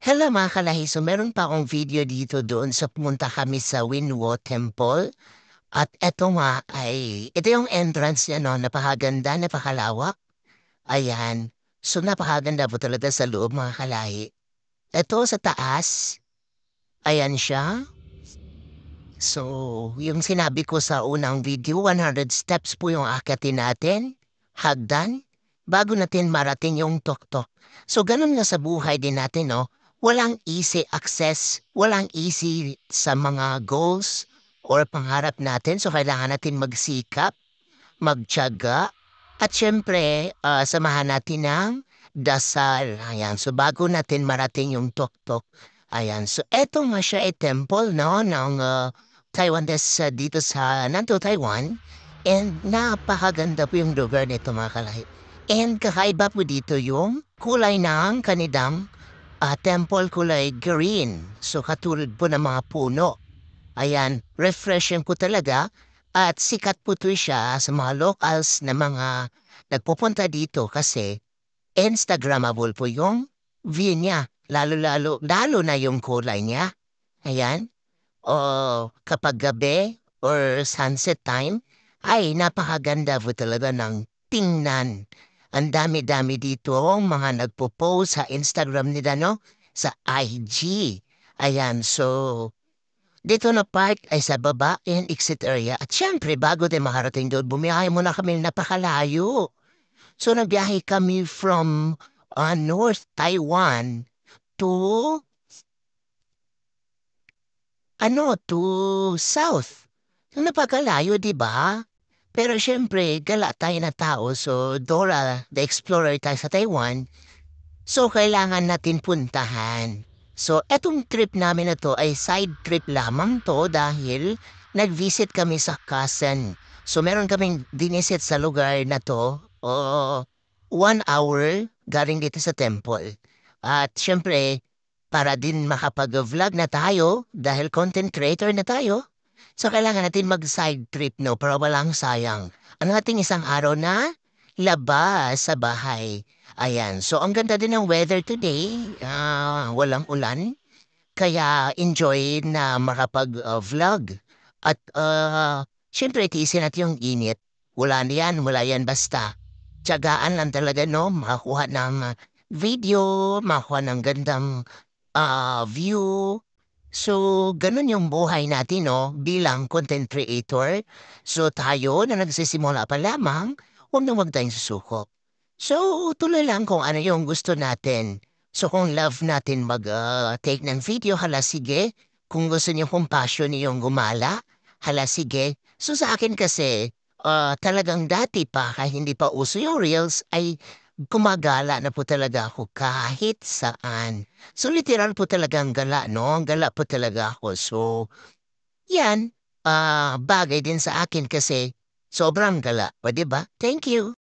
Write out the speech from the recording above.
Hello mga kalahi, so meron pa akong video dito doon sa pumunta kami sa Winwo Temple. At eto nga ito yung entrance niya no, napakaganda, napakalawak. Ayan, so napakaganda po talaga sa loob mga kalahi. Eto sa taas, ayan siya. So, yung sinabi ko sa unang video, 100 steps po yung akitin natin, hagdan, bago natin marating yung tuktok. So, ganun nga sa buhay din natin, no? Walang easy access, walang easy sa mga goals or pangarap natin. So, kailangan natin magsikap, magtiyaga, at syempre, samahan natin ng dasal. Ayan, so bago natin marating yung tuktok. Ayan, so eto nga siya temple, no, ng Taiwanese dito sa Nanto, Taiwan. And napakaganda po yung lugar nito mga kalahi. And kakaiba po dito yung kulay ng kanidang temple kulay green. So katulad po ng mga puno. Ayan, refreshing po talaga at sikat po 'to siya sa mga locals na mga nagpupunta dito kasi Instagrammable po yung view niya. Lalo-lalo lalo na yung kulay niya. Ayan. O kapag gabi or sunset time, ay napakaganda po talaga ng tingnan. Ang dami-dami dito ang mga nagpo-post sa Instagram nila, no? Sa IG. Ayan, so dito na park ay sa baba and exit area at syempre bago din makarating doon bumiyahe muna kami napakalayo. So nagbiyahe kami from North Taiwan to to South. So napakalayo, 'di ba? Pero syempre gala tayo na tao so Dora the Explorer tayo sa Taiwan. So, kailangan natin puntahan. So, etong trip namin na 'to ay side trip lamang 'to dahil nag-visit kami sa Quezon. So, meron kaming dinisit sa lugar na 'to, 1 hour galing dito sa temple. At siyempre, para din makapag-vlog na tayo dahil content creator na tayo, so kailangan natin mag-side trip 'no, para walang sayang. Ang ating isang araw na labas sa bahay. Ayan, so ang ganda din ng weather today, walang ulan, kaya enjoy na makapag-vlog. At siyempre tiisin natin yung init, wala yan basta. Tiyagaan lang talaga 'no, makakuha ng video, makakuha ng gandang view. So, ganun yung buhay natin 'no, bilang content creator. So, tayo na nagsisimula pa lamang, huwag tayong susuko. So, tuloy lang kung ano yung gusto natin. So, kung love natin take ng video, hala sige. Kung gusto niyo kung passion niyong gumala, hala sige. So, sa akin kasi, talagang dati pa, kahit hindi pa uso yung reels, ay gumagala na po talaga ako kahit saan. So, literal po talagang gala, no? Gala po talaga ako. So, yan, bagay din sa akin kasi sobrang gala. O, diba? Thank you.